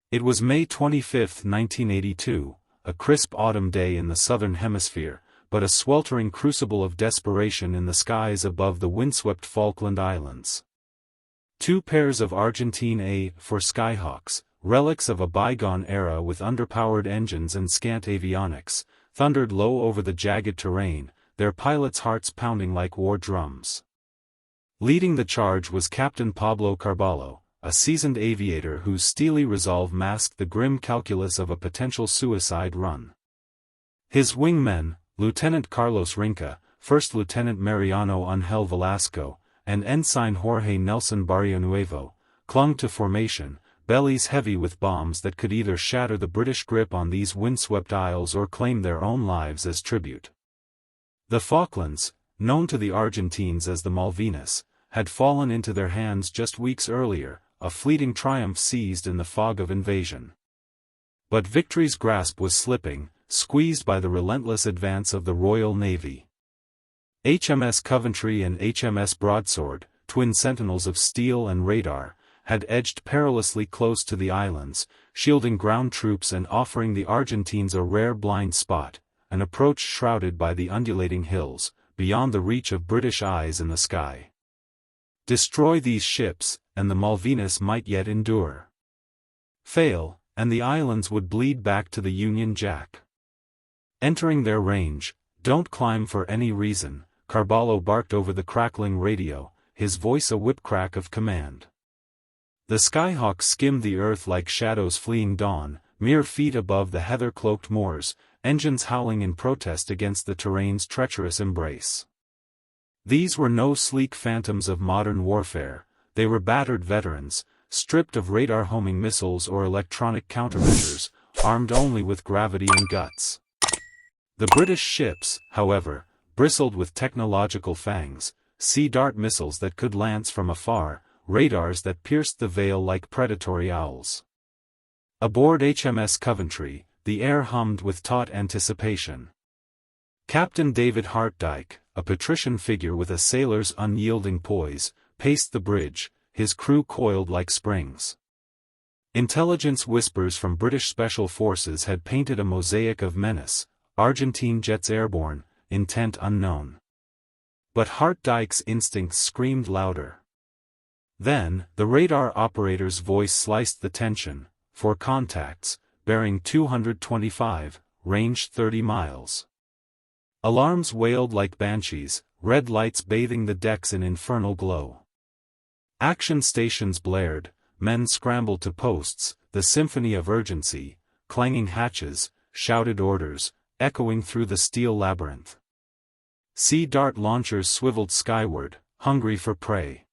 It was May 25, 1982, a crisp autumn day in the southern hemisphere, but a sweltering crucible of desperation in the skies above the windswept Falkland Islands. Two pairs of Argentine A-4 Skyhawks, relics of a bygone era with underpowered engines and scant avionics, thundered low over the jagged terrain, their pilots' hearts pounding like war drums. Leading the charge was Captain Pablo Carballo, a seasoned aviator whose steely resolve masked the grim calculus of a potential suicide run. His wingmen, Lieutenant Carlos Rinca, First Lieutenant Mariano Angel Velasco, and Ensign Jorge Nelson Barrionuevo, clung to formation, bellies heavy with bombs that could either shatter the British grip on these windswept isles or claim their own lives as tribute. The Falklands, known to the Argentines as the Malvinas, had fallen into their hands just weeks earlier, a fleeting triumph seized in the fog of invasion. But victory's grasp was slipping, squeezed by the relentless advance of the Royal Navy. HMS Coventry and HMS Broadsword, twin sentinels of steel and radar, had edged perilously close to the islands, shielding ground troops and offering the Argentines a rare blind spot, an approach shrouded by the undulating hills, beyond the reach of British eyes in the sky. Destroy these ships, and the Malvinas might yet endure. Fail, and the islands would bleed back to the Union Jack. Entering their range, "Don't climb for any reason," Carballo barked over the crackling radio, his voice a whip-crack of command. The Skyhawks skimmed the earth like shadows fleeing dawn, mere feet above the heather-cloaked moors, engines howling in protest against the terrain's treacherous embrace. These were no sleek phantoms of modern warfare, they were battered veterans, stripped of radar-homing missiles or electronic countermeasures, armed only with gravity and guts. The British ships, however, bristled with technological fangs, Sea Dart missiles that could lance from afar, radars that pierced the veil like predatory owls. Aboard HMS Coventry, the air hummed with taut anticipation. Captain David Hart-Dyke, a patrician figure with a sailor's unyielding poise, paced the bridge, his crew coiled like springs. Intelligence whispers from British Special Forces had painted a mosaic of menace, Argentine jets airborne, intent unknown. But Hart-Dyke's instincts screamed louder. Then, the radar operator's voice sliced the tension, "For contacts, bearing 225, range 30 miles. Alarms wailed like banshees, red lights bathing the decks in infernal glow. Action stations blared, men scrambled to posts, the symphony of urgency, clanging hatches, shouted orders, echoing through the steel labyrinth. Sea Dart launchers swiveled skyward, hungry for prey.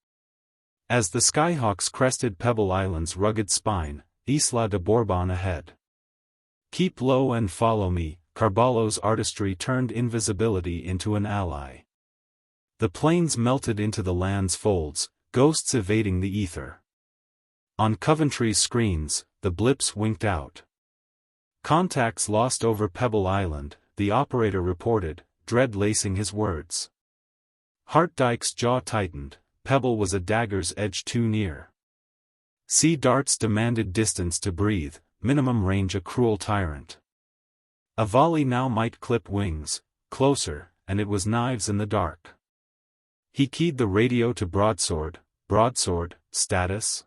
As the Skyhawks crested Pebble Island's rugged spine, Isla de Bourbon ahead. "Keep low and follow me," Carballo's artistry turned invisibility into an ally. The planes melted into the land's folds, ghosts evading the ether. On Coventry's screens, the blips winked out. "Contacts lost over Pebble Island," the operator reported, dread lacing his words. Hart-Dyke's jaw tightened, Pebble was a dagger's edge too near. Sea Darts demanded distance to breathe, minimum range a cruel tyrant. A volley now might clip wings, closer, and it was knives in the dark. He keyed the radio to Broadsword, status?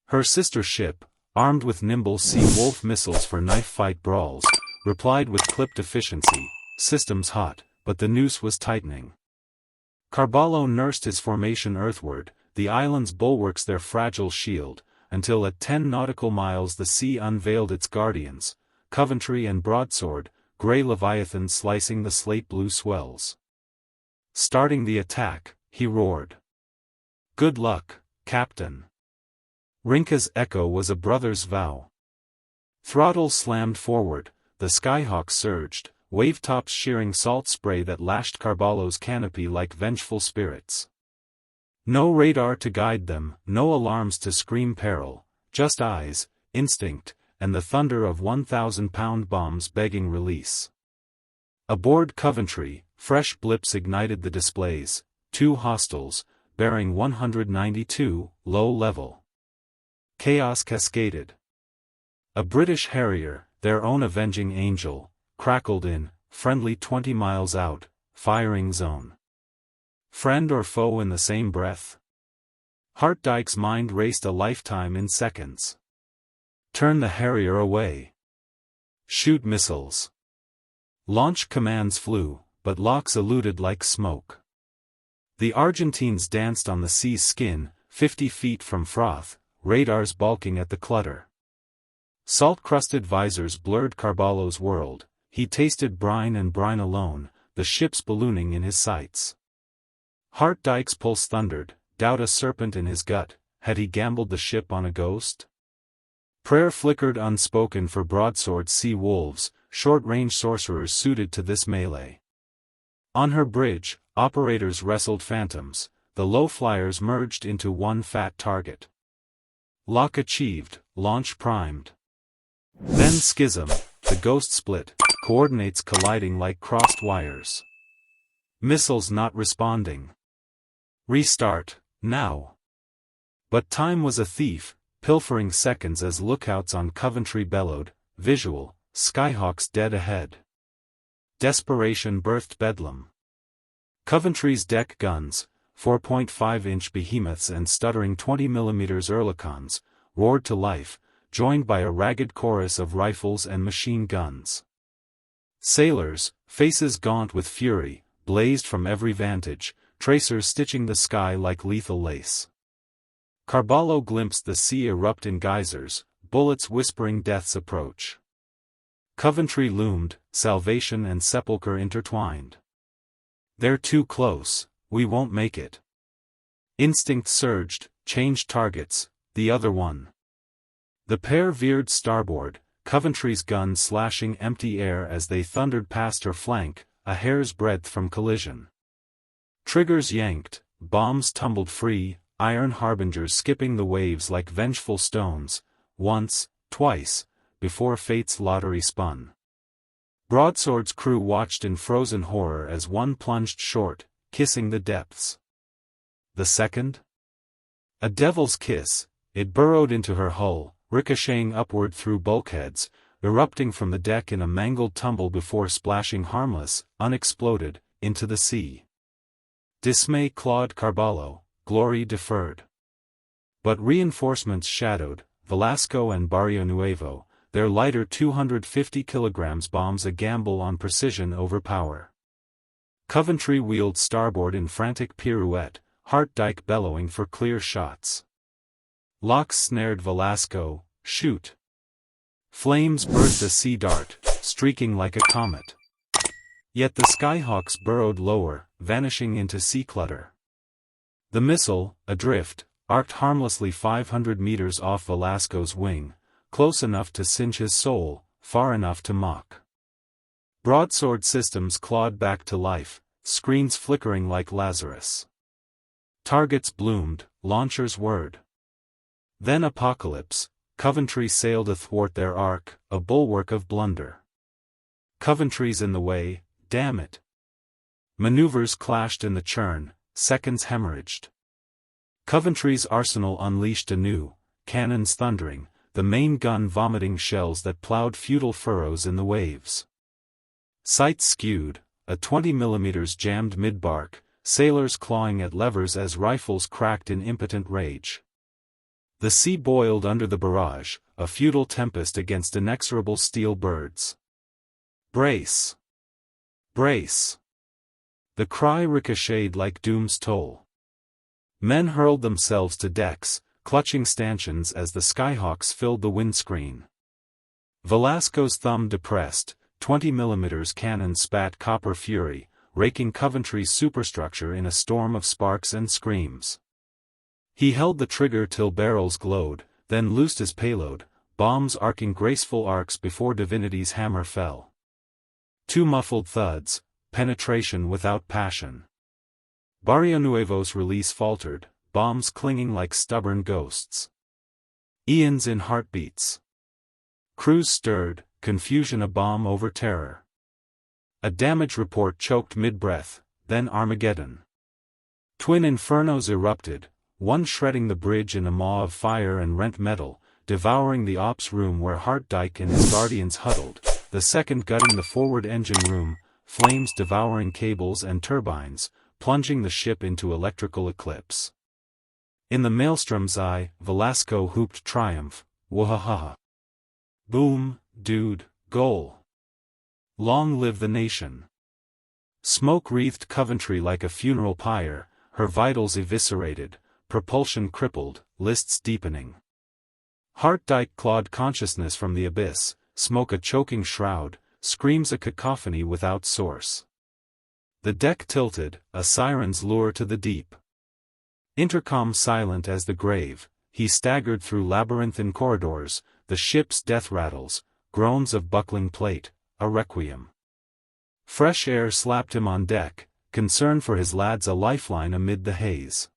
Her sister ship, armed with nimble Sea Wolf missiles for knife-fight brawls, replied with clipped efficiency, systems hot, but the noose was tightening. Carballo nursed his formation earthward, the island's bulwarks their fragile shield, until at 10 nautical miles the sea unveiled its guardians, Coventry and Broadsword, grey leviathans slicing the slate-blue swells. Starting the attack, he roared. "Good luck, Captain." Rinca's echo was a brother's vow. Throttles slammed forward, the Skyhawks surged, wave-tops shearing salt spray that lashed Carballo's canopy like vengeful spirits. No radar to guide them, no alarms to scream peril, just eyes, instinct, and the thunder of 1,000-pound bombs begging release. Aboard Coventry, fresh blips ignited the displays, 2 hostiles, bearing 192, low level. Chaos cascaded. A British Harrier, their own avenging angel, crackled in, friendly 20 miles out, firing zone. Friend or foe in the same breath? Hart-Dyke's mind raced a lifetime in seconds. Turn the Harrier away. Shoot missiles. Launch commands flew, but locks eluded like smoke. The Argentines danced on the sea's skin, 50 feet from froth, radars balking at the clutter. Salt-crusted visors blurred Carballo's world. He tasted brine and brine alone, the ships ballooning in his sights. Hart-Dyke's pulse thundered, doubt a serpent in his gut. Had he gambled the ship on a ghost? Prayer flickered unspoken for broadsword sea wolves, short-range sorcerers suited to this melee. On her bridge, operators wrestled phantoms, the low flyers merged into one fat target. Lock achieved, launch primed. Then schism, the ghost split, coordinates colliding like crossed wires. Missiles not responding. Restart, now. But time was a thief, pilfering seconds as lookouts on Coventry bellowed, visual, Skyhawks dead ahead. Desperation birthed bedlam. Coventry's deck guns, 4.5-inch behemoths and stuttering 20mm Oerlikons, roared to life, joined by a ragged chorus of rifles and machine guns. Sailors, faces gaunt with fury, blazed from every vantage, tracers stitching the sky like lethal lace. Carballo glimpsed the sea erupt in geysers, bullets whispering death's approach. Coventry loomed, salvation and sepulchre intertwined. They're too close, we won't make it. Instinct surged, changed targets, the other one. The pair veered starboard, Coventry's guns slashing empty air as they thundered past her flank, a hair's breadth from collision. Triggers yanked, bombs tumbled free, iron harbingers skipping the waves like vengeful stones, once, twice, before fate's lottery spun. Broadsword's crew watched in frozen horror as one plunged short, kissing the depths. The second? A devil's kiss, it burrowed into her hull, ricocheting upward through bulkheads, erupting from the deck in a mangled tumble before splashing harmless, unexploded, into the sea. Dismay clawed Carballo, glory deferred. But reinforcements shadowed, Velasco and Barrio Nuevo, their lighter 250 kg bombs a gamble on precision over power. Coventry wheeled starboard in frantic pirouette, Hart-Dyke bellowing for clear shots. Locks snared Velasco, shoot. Flames burst a sea dart, streaking like a comet. Yet the Skyhawks burrowed lower, vanishing into sea clutter. The missile, adrift, arced harmlessly 500 meters off Velasco's wing, close enough to singe his soul, far enough to mock. Broadsword systems clawed back to life, screens flickering like Lazarus. Targets bloomed, launchers whirred. Then apocalypse, Coventry sailed athwart their arc, a bulwark of blunder. Coventry's in the way, damn it. Maneuvers clashed in the churn, seconds hemorrhaged. Coventry's arsenal unleashed anew, cannons thundering, the main gun vomiting shells that plowed futile furrows in the waves. Sights skewed, a 20mm jammed mid-bark, sailors clawing at levers as rifles cracked in impotent rage. The sea boiled under the barrage, a futile tempest against inexorable steel birds. Brace! Brace! The cry ricocheted like doom's toll. Men hurled themselves to decks, clutching stanchions as the Skyhawks filled the windscreen. Velasco's thumb depressed, 20mm cannon spat copper fury, raking Coventry's superstructure in a storm of sparks and screams. He held the trigger till barrels glowed, then loosed his payload, bombs arcing graceful arcs before Divinity's hammer fell. Two muffled thuds, penetration without passion. Barrio Nuevo's release faltered, bombs clinging like stubborn ghosts. Eons in heartbeats. Crews stirred, confusion a bomb over terror. A damage report choked mid-breath, then Armageddon. Twin infernos erupted, one shredding the bridge in a maw of fire and rent metal, devouring the ops room where Hart-Dyke and his guardians huddled, the second gutting the forward engine room, flames devouring cables and turbines, plunging the ship into electrical eclipse. In the maelstrom's eye, Velasco whooped triumph, "Wahaha! Boom, dude, goal! Long live the nation!" Smoke wreathed Coventry like a funeral pyre, her vitals eviscerated, propulsion crippled, lists deepening. Hart-Dyke clawed consciousness from the abyss, smoke a choking shroud, screams a cacophony without source. The deck tilted, a siren's lure to the deep. Intercom silent as the grave, he staggered through labyrinthine corridors, the ship's death rattles, groans of buckling plate, a requiem. Fresh air slapped him on deck, concern for his lads a lifeline amid the haze.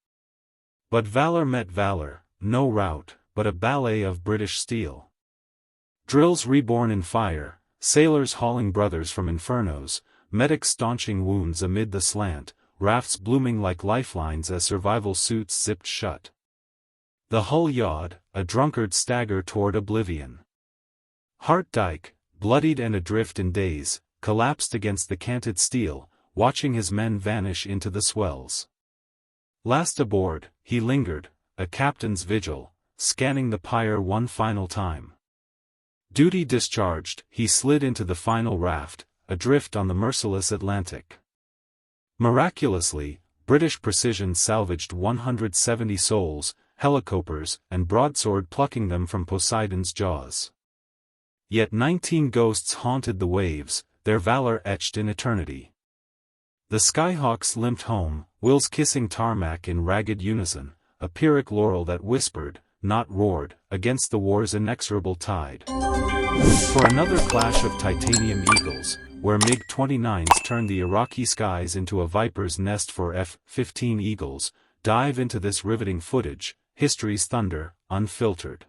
But valor met valor, no rout, but a ballet of British steel. Drills reborn in fire, sailors hauling brothers from infernos, medics staunching wounds amid the slant, rafts blooming like lifelines as survival suits zipped shut. The hull yawed, a drunkard stagger toward oblivion. Hart-Dyke, bloodied and adrift in daze, collapsed against the canted steel, watching his men vanish into the swells. Last aboard, he lingered, a captain's vigil, scanning the pyre one final time. Duty discharged, he slid into the final raft, adrift on the merciless Atlantic. Miraculously, British precision salvaged 170 souls, helicopters, and broadsword plucking them from Poseidon's jaws. Yet 19 ghosts haunted the waves, their valor etched in eternity. The Skyhawks limped home, wills kissing tarmac in ragged unison, a Pyrrhic laurel that whispered, not roared, against the war's inexorable tide. For another clash of titanium eagles, where MiG-29s turned the Iraqi skies into a viper's nest for F-15 Eagles, dive into this riveting footage, history's thunder, unfiltered.